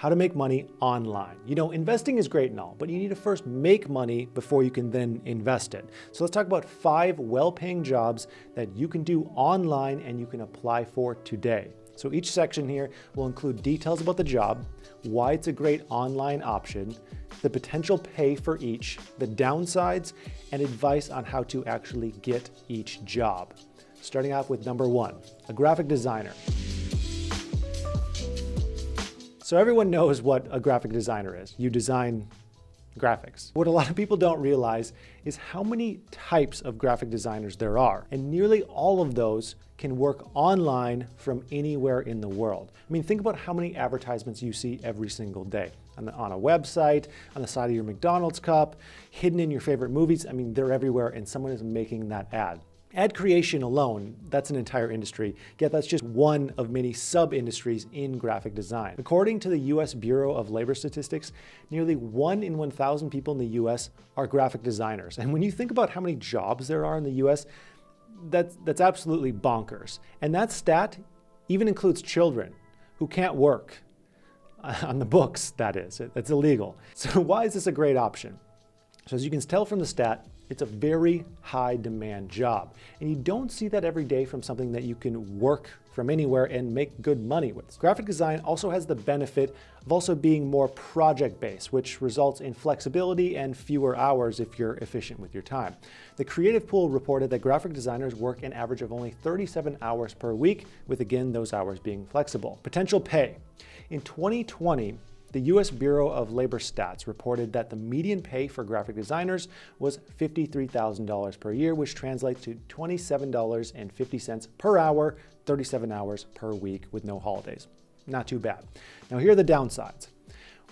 how to make money online. You know, investing is great and all, but you need to first make money before you can then invest it. So let's talk about 5 well-paying jobs that you can do online and you can apply for today. So each section here will include details about the job, why it's a great online option, the potential pay for each, the downsides, and advice on how to actually get each job. Starting off with number 1, a graphic designer. So everyone knows what a graphic designer is. You design graphics. What a lot of people don't realize is how many types of graphic designers there are. And nearly all of those can work online from anywhere in the world. I mean, think about how many advertisements you see every single day on a website, on the side of your McDonald's cup, hidden in your favorite movies. I mean, they're everywhere and someone is making that ad. Ad creation alone, that's an entire industry, yet that's just one of many sub-industries in graphic design. According to the US Bureau of Labor Statistics, nearly 1 in 1,000 people in the US are graphic designers. And when you think about how many jobs there are in the US, that's absolutely bonkers. And that stat even includes children who can't work on the books, that is. It's illegal. So why is this a great option? So as you can tell from the stat, it's a very high demand job. And you don't see that every day from something that you can work from anywhere and make good money with. Graphic design also has the benefit of also being more project-based, which results in flexibility and fewer hours if you're efficient with your time. The Creative Pool reported that graphic designers work an average of only 37 hours per week, with again, those hours being flexible. Potential pay. In 2020, the US Bureau of Labor Stats reported that the median pay for graphic designers was $53,000 per year, which translates to $27.50 per hour, 37 hours per week with no holidays. Not too bad. Now here are the downsides.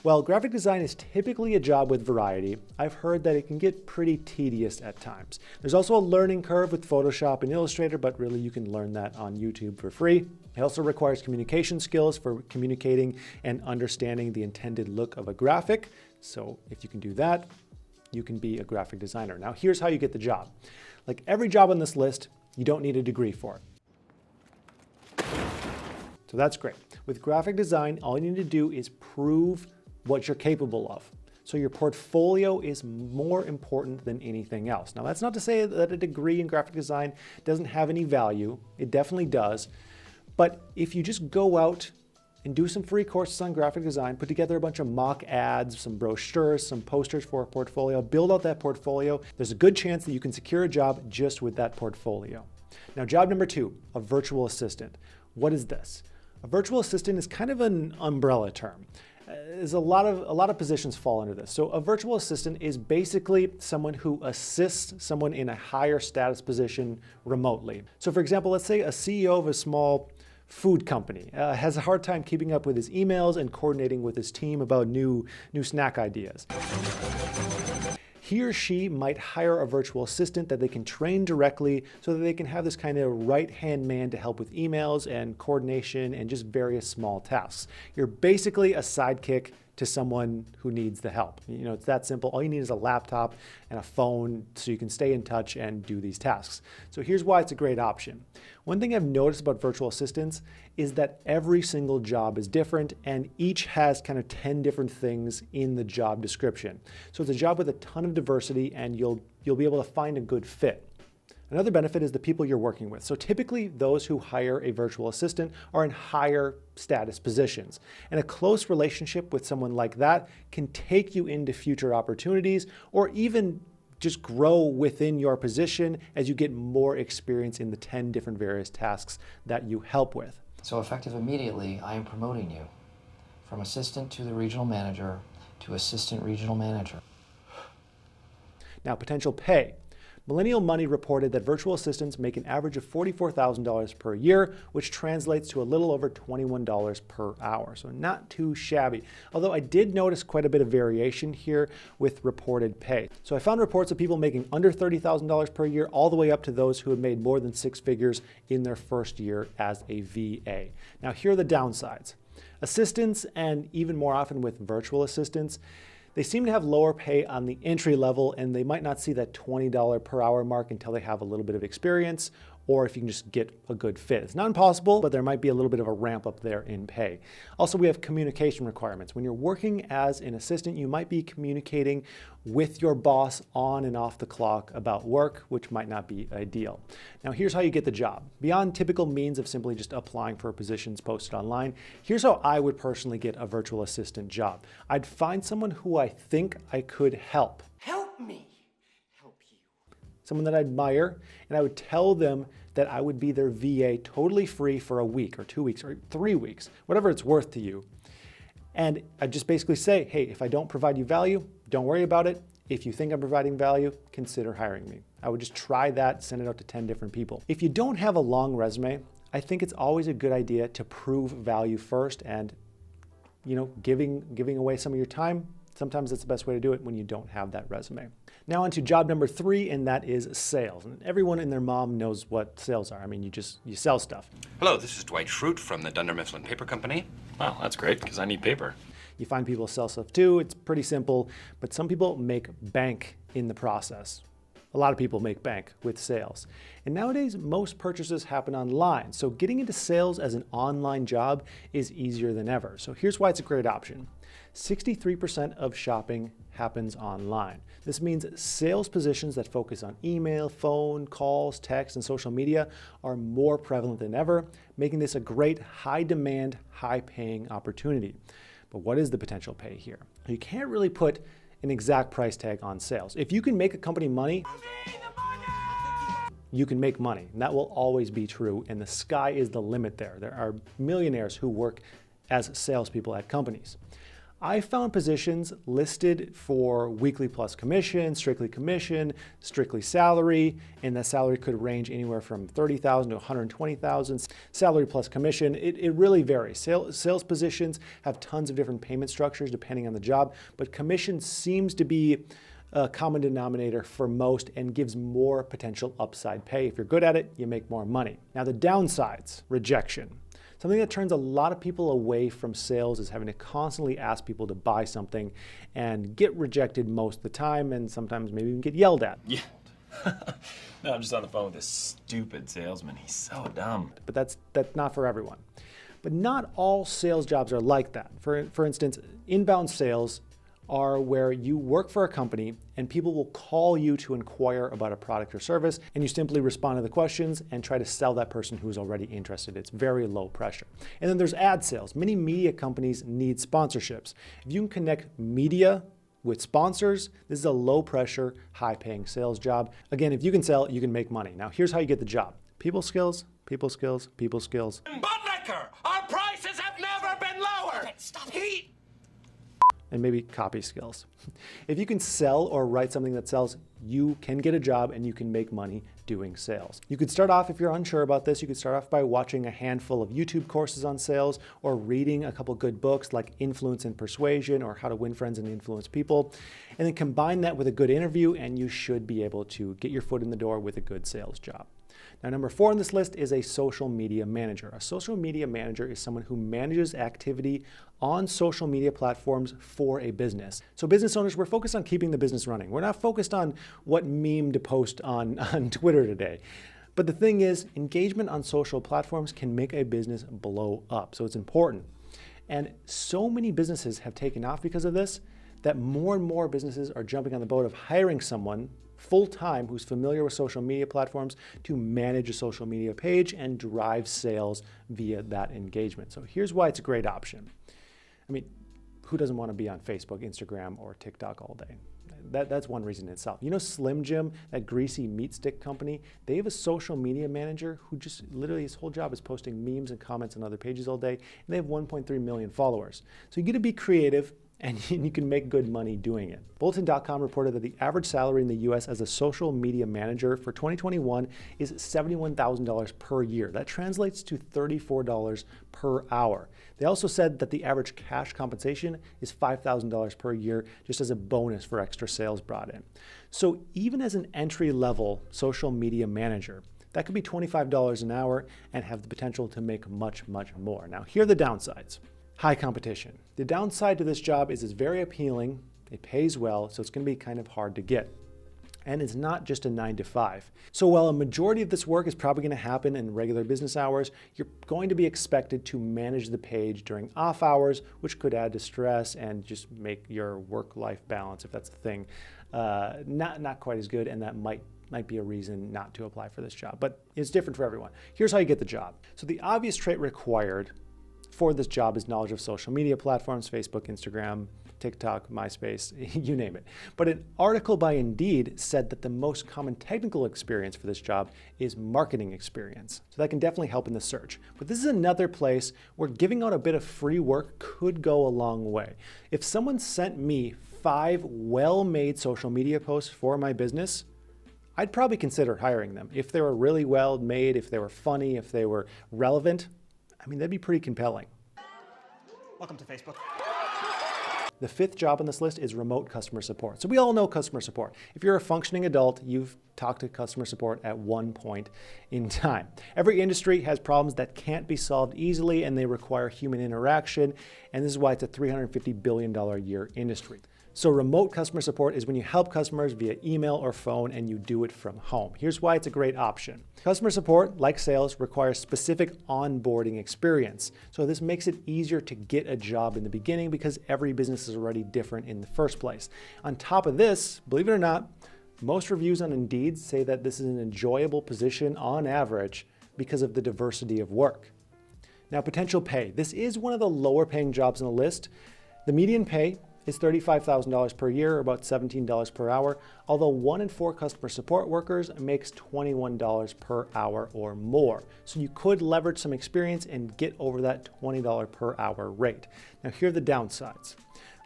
While graphic design is typically a job with variety, I've heard that it can get pretty tedious at times. There's also a learning curve with Photoshop and Illustrator, but really you can learn that on YouTube for free. It also requires communication skills for communicating and understanding the intended look of a graphic. So if you can do that, you can be a graphic designer. Now here's how you get the job. Like every job on this list, you don't need a degree for it. So that's great. With graphic design, all you need to do is prove what you're capable of. So your portfolio is more important than anything else. Now that's not to say that a degree in graphic design doesn't have any value. It definitely does. But if you just go out and do some free courses on graphic design, put together a bunch of mock ads, some brochures, some posters for a portfolio, build out that portfolio, there's a good chance that you can secure a job just with that portfolio. Now, job number 2, a virtual assistant. What is this? A virtual assistant is kind of an umbrella term. There's a lot of positions fall under this. So a virtual assistant is basically someone who assists someone in a higher status position remotely. So for example, let's say a CEO of a small food company has a hard time keeping up with his emails and coordinating with his team about new snack ideas. He or she might hire a virtual assistant that they can train directly so that they can have this kind of right-hand man to help with emails and coordination and just various small tasks. You're basically a sidekick to someone who needs the help. You know, it's that simple. All you need is a laptop and a phone so you can stay in touch and do these tasks. So here's why it's a great option. One thing I've noticed about virtual assistants is that every single job is different and each has kind of 10 different things in the job description. So it's a job with a ton of diversity and you'll be able to find a good fit. Another benefit is the people you're working with. So typically those who hire a virtual assistant are in higher status positions. And a close relationship with someone like that can take you into future opportunities or even just grow within your position as you get more experience in the 10 different various tasks that you help with. So effective immediately, I am promoting you from assistant to the regional manager to assistant regional manager. Now, potential pay. Millennial Money reported that virtual assistants make an average of $44,000 per year, which translates to a little over $21 per hour. So not too shabby. Although I did notice quite a bit of variation here with reported pay. So I found reports of people making under $30,000 per year all the way up to those who had made more than 6 figures in their first year as a VA. Now here are the downsides. Assistants, and even more often with virtual assistants, they seem to have lower pay on the entry level and they might not see that $20 per hour mark until they have a little bit of experience, or if you can just get a good fit. It's not impossible, but there might be a little bit of a ramp up there in pay. Also, we have communication requirements. When you're working as an assistant, you might be communicating with your boss on and off the clock about work, which might not be ideal. Now, here's how you get the job. Beyond typical means of simply just applying for positions posted online, here's how I would personally get a virtual assistant job. I'd find someone who I think I could help. Help me help you. Someone that I admire, and I would tell them that I would be their VA totally free for a week or 2 weeks or 3 weeks, whatever it's worth to you. And I just basically say, hey, if I don't provide you value, don't worry about it. If you think I'm providing value, consider hiring me. I would just try that, send it out to 10 different people. If you don't have a long resume, I think it's always a good idea to prove value first, and giving away some of your time, sometimes that's the best way to do it when you don't have that resume. Now on to job number 3, and that is sales. And everyone and their mom knows what sales are. I mean, you sell stuff. Hello, this is Dwight Schrute from the Dunder Mifflin Paper Company. Wow, that's great, because I need paper. You find people sell stuff too. It's pretty simple, but some people make bank in the process. A lot of people make bank with sales. And nowadays, most purchases happen online. So getting into sales as an online job is easier than ever. So here's why it's a great option. 63% of shopping happens online. This means sales positions that focus on email, phone, calls, text, and social media are more prevalent than ever, making this a great high-demand, high-paying opportunity. But what is the potential pay here? You can't really put an exact price tag on sales. If you can make a company money, you can make money. And that will always be true, and the sky is the limit there. There are millionaires who work as salespeople at companies. I found positions listed for weekly plus commission, strictly salary, and that salary could range anywhere from $30,000 to $120,000. Salary plus commission, it really varies. Sales positions have tons of different payment structures depending on the job, but commission seems to be a common denominator for most and gives more potential upside pay. If you're good at it, you make more money. Now the downsides, rejection. Something that turns a lot of people away from sales is having to constantly ask people to buy something and get rejected most of the time, and sometimes maybe even get yelled at. Yeah. No, I'm just on the phone with this stupid salesman. He's so dumb. But that's not for everyone. But not all sales jobs are like that. For instance, inbound sales are where you work for a company and people will call you to inquire about a product or service, and you simply respond to the questions and try to sell that person who's already interested. It's very low pressure. And then there's ad sales. Many media companies need sponsorships. If you can connect media with sponsors, this is a low pressure, high paying sales job. Again, if you can sell, you can make money. Now here's how you get the job. People skills, people skills, people skills. Bud Liquor, our prices have never been lower. Stop. Heat. And maybe copy skills. If you can sell or write something that sells, you can get a job and you can make money doing sales. You could start off, if you're unsure about this, you could start off by watching a handful of YouTube courses on sales or reading a couple good books like Influence and Persuasion or How to Win Friends and Influence People. And then combine that with a good interview and you should be able to get your foot in the door with a good sales job. Now, number 4 on this list is a social media manager. A social media manager is someone who manages activity on social media platforms for a business. So business owners, we're focused on keeping the business running. We're not focused on what meme to post on Twitter today. But the thing is, engagement on social platforms can make a business blow up. So it's important. And so many businesses have taken off because of this that more and more businesses are jumping on the boat of hiring someone full-time who's familiar with social media platforms to manage a social media page and drive sales via that engagement. So here's why it's a great option. I mean, who doesn't want to be on Facebook, Instagram, or TikTok all day? That's one reason in itself. You know Slim Jim, that greasy meat stick company? They have a social media manager who just literally his whole job is posting memes and comments on other pages all day, and they have 1.3 million followers. So you get to be creative and you can make good money doing it. Bulletin.com reported that the average salary in the US as a social media manager for 2021 is $71,000 per year. That translates to $34 per hour. They also said that the average cash compensation is $5,000 per year just as a bonus for extra sales brought in. So even as an entry-level social media manager, that could be $25 an hour and have the potential to make much, much more. Now, here are the downsides. High competition. The downside to this job is it's very appealing, it pays well, so it's going to be kind of hard to get. And it's not just a 9 to 5. So while a majority of this work is probably going to happen in regular business hours, you're going to be expected to manage the page during off hours, which could add to stress and just make your work-life balance, if that's a thing, not quite as good, and that might be a reason not to apply for this job. But it's different for everyone. Here's how you get the job. So the obvious trait required for this job is knowledge of social media platforms: Facebook, Instagram, TikTok, MySpace, you name it. But an article by Indeed said that the most common technical experience for this job is marketing experience. So that can definitely help in the search. But this is another place where giving out a bit of free work could go a long way. If someone sent me 5 well-made social media posts for my business, I'd probably consider hiring them. If they were really well made, if they were funny, if they were relevant, I mean, that'd be pretty compelling. Welcome to Facebook. The 5th job on this list is remote customer support. So we all know customer support. If you're a functioning adult, you've talked to customer support at one point in time. Every industry has problems that can't be solved easily, and they require human interaction. And this is why it's a $350 billion a year industry. So remote customer support is when you help customers via email or phone, and you do it from home. Here's why it's a great option. Customer support, like sales, requires specific onboarding experience. So this makes it easier to get a job in the beginning because every business is already different in the first place. On top of this, believe it or not, most reviews on Indeed say that this is an enjoyable position on average because of the diversity of work. Now, potential pay. This is one of the lower paying jobs on the list. The median pay is $35,000 per year, or about $17 per hour, although 1 in 4 customer support workers makes $21 per hour or more. So you could leverage some experience and get over that $20 per hour rate. Now, here are the downsides.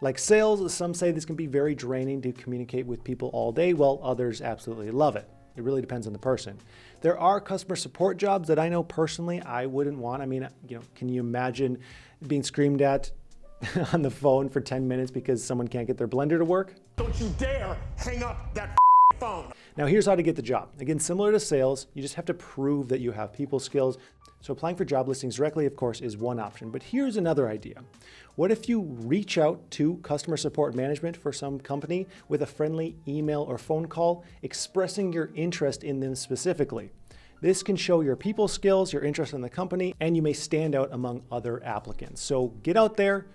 Like sales, some say this can be very draining to communicate with people all day, while others absolutely love it. It really depends on the person. There are customer support jobs that I know personally I wouldn't want. I mean, can you imagine being screamed at on the phone for 10 minutes because someone can't get their blender to work? Don't you dare hang up that phone. Now here's how to get the job. Again, similar to sales, you just have to prove that you have people skills. So applying for job listings directly, of course, is one option. But here's another idea. What if you reach out to customer support management for some company with a friendly email or phone call expressing your interest in them specifically? This can show your people skills, your interest in the company, and you may stand out among other applicants. So get out there,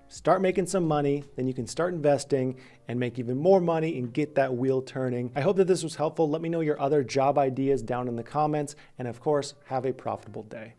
start making some money, then you can start investing and make even more money and get that wheel turning. I hope that this was helpful. Let me know your other job ideas down in the comments, and of course, have a profitable day.